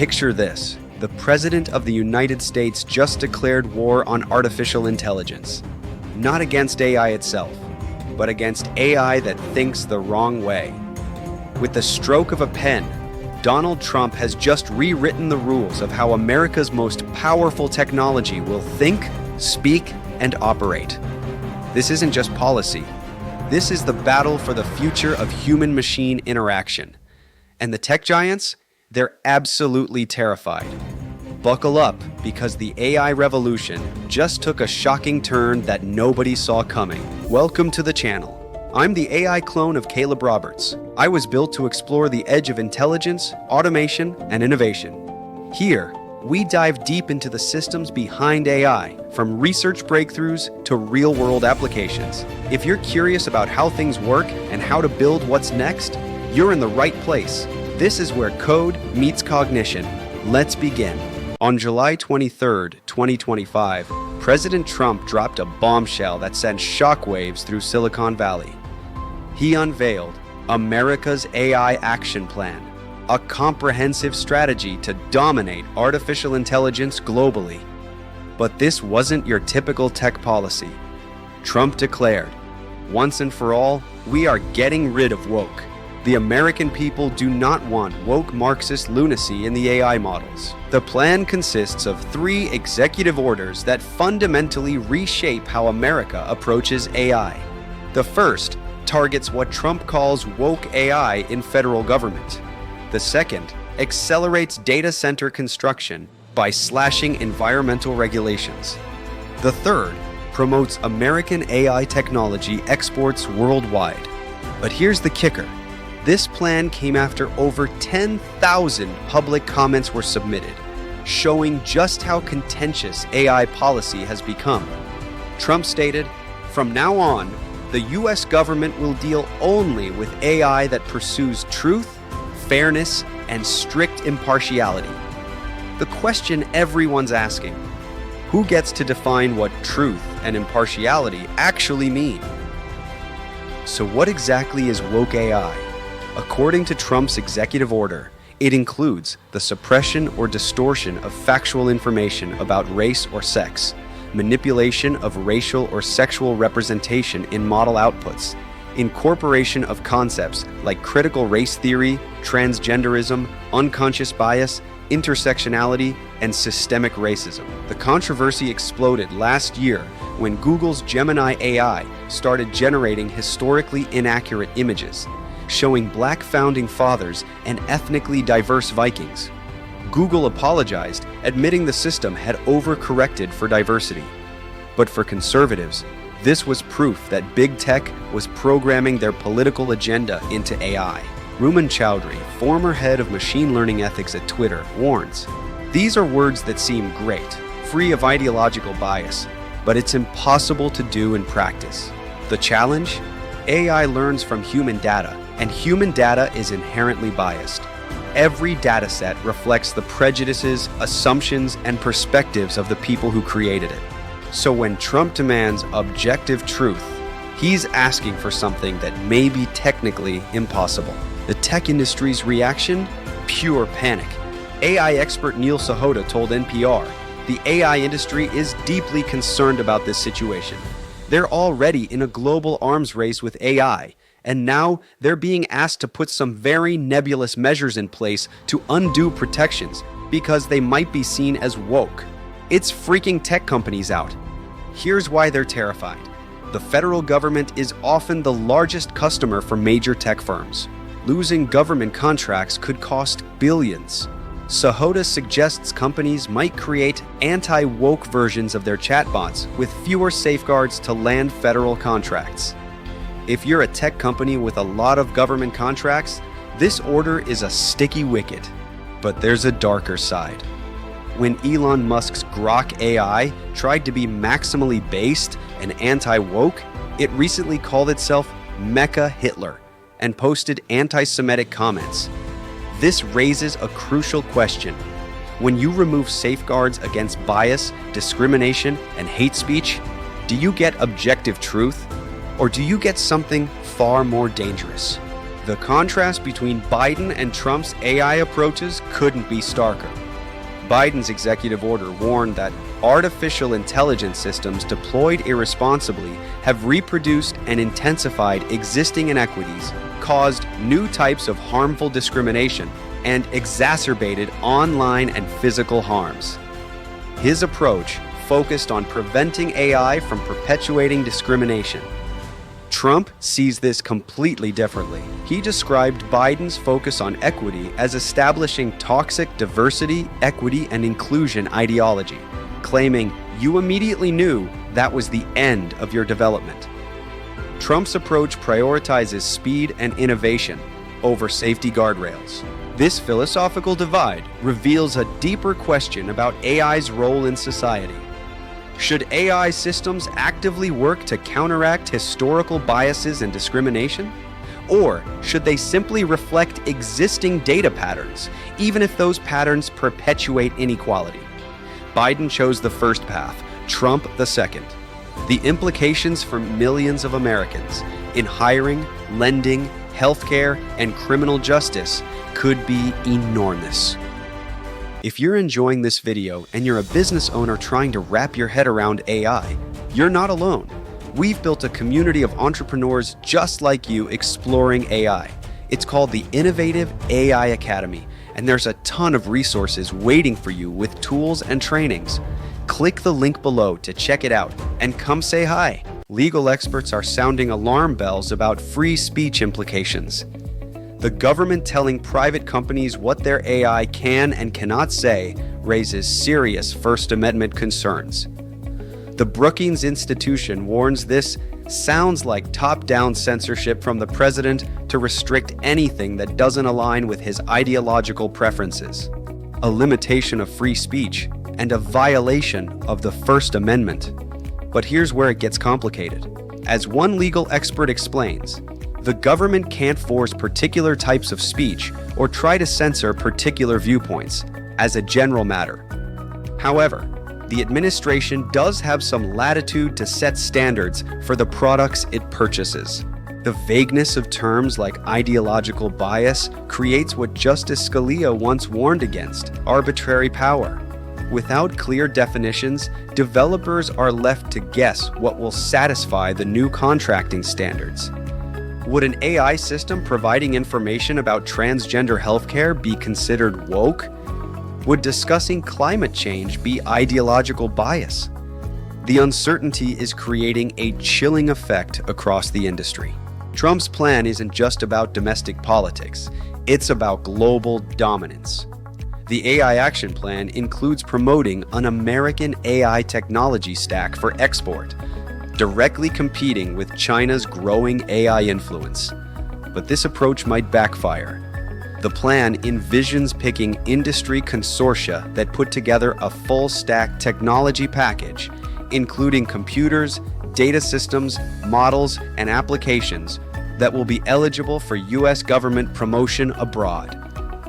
Picture this. The President of the United States just declared war on artificial intelligence. Not against AI itself, but against AI that thinks the wrong way. With the stroke of a pen, Donald Trump has just rewritten the rules of how America's most powerful technology will think, speak, and operate. This isn't just policy. This is the battle for the future of human-machine interaction. And the tech giants? They're absolutely terrified. Buckle up, because the AI revolution just took a shocking turn that nobody saw coming. Welcome to the channel. I'm the AI clone of Caleb Roberts. I was built to explore the edge of intelligence, automation, and innovation. Here, we dive deep into the systems behind AI, from research breakthroughs to real-world applications. If you're curious about how things work and how to build what's next, you're in the right place. This is where code meets cognition. Let's begin. On July 23, 2025, President Trump dropped a bombshell that sent shockwaves through Silicon Valley. He unveiled America's AI Action Plan, a comprehensive strategy to dominate artificial intelligence globally. But this wasn't your typical tech policy. Trump declared, once and for all, we are getting rid of woke. The American people do not want woke Marxist lunacy in the AI models. The plan consists of 3 executive orders that fundamentally reshape how America approaches AI. The first targets what Trump calls woke AI in federal government. The second accelerates data center construction by slashing environmental regulations. The third promotes American AI technology exports worldwide. But here's the kicker. This plan came after over 10,000 public comments were submitted, showing just how contentious AI policy has become. Trump stated, "From now on, the US government will deal only with AI that pursues truth, fairness, and strict impartiality." The question everyone's asking, who gets to define what truth and impartiality actually mean? So what exactly is woke AI? According to Trump's executive order, it includes the suppression or distortion of factual information about race or sex, manipulation of racial or sexual representation in model outputs, incorporation of concepts like critical race theory, transgenderism, unconscious bias, intersectionality, and systemic racism. The controversy exploded last year when Google's Gemini AI started generating historically inaccurate images, showing black founding fathers and ethnically diverse Vikings. Google apologized, admitting the system had overcorrected for diversity. But for conservatives, this was proof that big tech was programming their political agenda into AI. Ruman Chowdhury, former head of machine learning ethics at Twitter, warns, "These are words that seem great, free of ideological bias, but it's impossible to do in practice." The challenge? AI learns from human data, and human data is inherently biased. Every dataset reflects the prejudices, assumptions, and perspectives of the people who created it. So when Trump demands objective truth, he's asking for something that may be technically impossible. The tech industry's reaction? Pure panic. AI expert Neil Sahota told NPR, "The AI industry is deeply concerned about this situation. They're already in a global arms race with AI, and now they're being asked to put some very nebulous measures in place to undo protections because they might be seen as woke. It's freaking tech companies out." Here's why they're terrified. The federal government is often the largest customer for major tech firms. Losing government contracts could cost billions. Sahota suggests companies might create anti-woke versions of their chatbots with fewer safeguards to land federal contracts. If you're a tech company with a lot of government contracts, this order is a sticky wicket. But there's a darker side. When Elon Musk's Grok AI tried to be maximally based and anti-woke, it recently called itself Mecha Hitler and posted anti-Semitic comments. This raises a crucial question. When you remove safeguards against bias, discrimination, and hate speech, do you get objective truth, or do you get something far more dangerous? The contrast between Biden and Trump's AI approaches couldn't be starker. Biden's executive order warned that artificial intelligence systems deployed irresponsibly have reproduced and intensified existing inequities, caused new types of harmful discrimination, and exacerbated online and physical harms. His approach focused on preventing AI from perpetuating discrimination. Trump sees this completely differently. He described Biden's focus on equity as establishing toxic diversity, equity, and inclusion ideology, claiming you immediately knew that was the end of your development. Trump's approach prioritizes speed and innovation over safety guardrails. This philosophical divide reveals a deeper question about AI's role in society. Should AI systems actively work to counteract historical biases and discrimination? Or should they simply reflect existing data patterns, even if those patterns perpetuate inequality? Biden chose the first path, Trump the second. The implications for millions of Americans in hiring, lending, healthcare, and criminal justice could be enormous. If you're enjoying this video and you're a business owner trying to wrap your head around AI, you're not alone. We've built a community of entrepreneurs just like you exploring AI. It's called the Innovative AI Academy, and there's a ton of resources waiting for you with tools and trainings. Click the link below to check it out and come say hi. Legal experts are sounding alarm bells about free speech implications. The government telling private companies what their AI can and cannot say raises serious First Amendment concerns. The Brookings Institution warns this sounds like top-down censorship from the president to restrict anything that doesn't align with his ideological preferences, a limitation of free speech, and a violation of the First Amendment. But here's where it gets complicated. As one legal expert explains, the government can't force particular types of speech or try to censor particular viewpoints as a general matter. However, the administration does have some latitude to set standards for the products it purchases. The vagueness of terms like ideological bias creates what Justice Scalia once warned against: arbitrary power. Without clear definitions, developers are left to guess what will satisfy the new contracting standards. Would an AI system providing information about transgender healthcare be considered woke? Would discussing climate change be ideological bias? The uncertainty is creating a chilling effect across the industry. Trump's plan isn't just about domestic politics, it's about global dominance. The AI Action Plan includes promoting an American AI technology stack for export, directly competing with China's growing AI influence. But this approach might backfire. The plan envisions picking industry consortia that put together a full-stack technology package, including computers, data systems, models, and applications that will be eligible for U.S. government promotion abroad.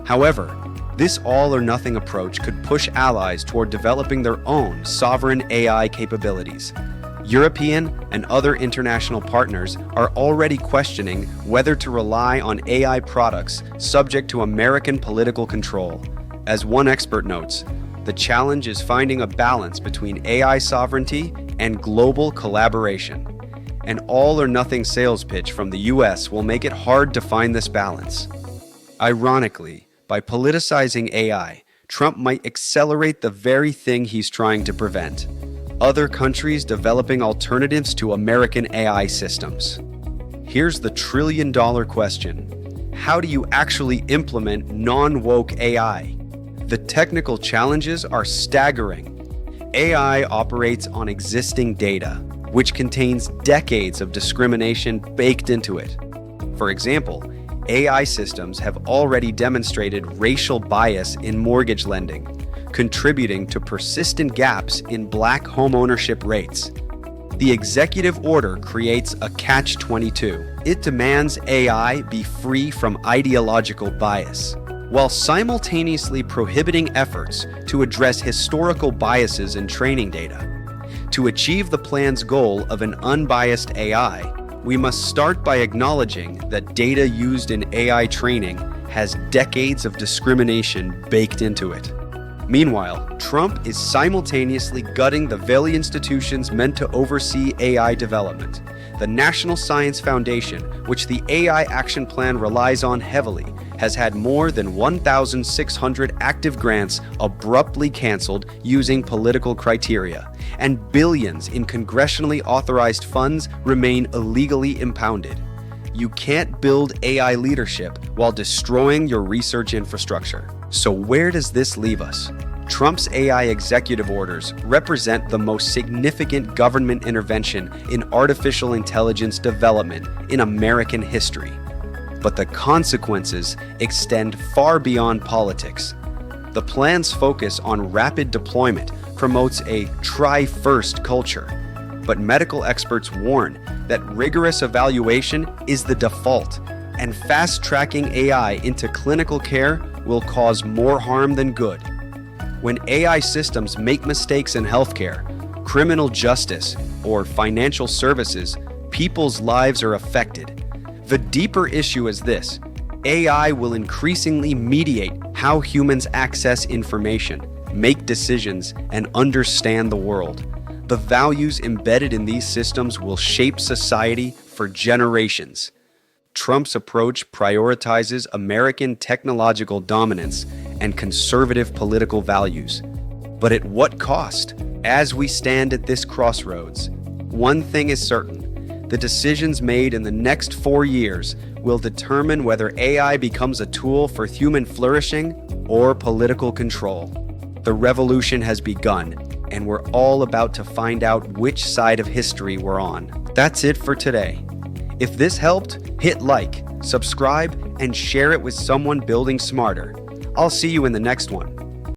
However, this all-or-nothing approach could push allies toward developing their own sovereign AI capabilities. European and other international partners are already questioning whether to rely on AI products subject to American political control. As one expert notes, the challenge is finding a balance between AI sovereignty and global collaboration. An all-or-nothing sales pitch from the US will make it hard to find this balance. Ironically, by politicizing AI, Trump might accelerate the very thing he's trying to prevent: other countries developing alternatives to American AI systems. Here's the trillion-dollar question: how do you actually implement non-woke AI? The technical challenges are staggering. AI operates on existing data, which contains decades of discrimination baked into it. For example, AI systems have already demonstrated racial bias in mortgage lending, contributing to persistent gaps in Black homeownership rates. The executive order creates a catch-22. It demands AI be free from ideological bias, while simultaneously prohibiting efforts to address historical biases in training data. To achieve the plan's goal of an unbiased AI, We must start by acknowledging that data used in AI training has decades of discrimination baked into it. Meanwhile, Trump is simultaneously gutting the very institutions meant to oversee AI development. The National Science Foundation, which the AI Action Plan relies on heavily, has had more than 1,600 active grants abruptly canceled using political criteria, and billions in congressionally authorized funds remain illegally impounded. You can't build AI leadership while destroying your research infrastructure. So where does this leave us? Trump's AI executive orders represent the most significant government intervention in artificial intelligence development in American history. But the consequences extend far beyond politics. The plan's focus on rapid deployment promotes a try-first culture. But medical experts warn that rigorous evaluation is the default, and fast-tracking AI into clinical care will cause more harm than good. When AI systems make mistakes in healthcare, criminal justice, or financial services, people's lives are affected. The deeper issue is this: AI will increasingly mediate how humans access information, make decisions, and understand the world. The values embedded in these systems will shape society for generations. Trump's approach prioritizes American technological dominance and conservative political values. But at what cost? As we stand at this crossroads, one thing is certain: the decisions made in the next 4 years will determine whether AI becomes a tool for human flourishing or political control. The revolution has begun, and we're all about to find out which side of history we're on. That's it for today. If this helped, hit like, subscribe, and share it with someone building smarter. I'll see you in the next one.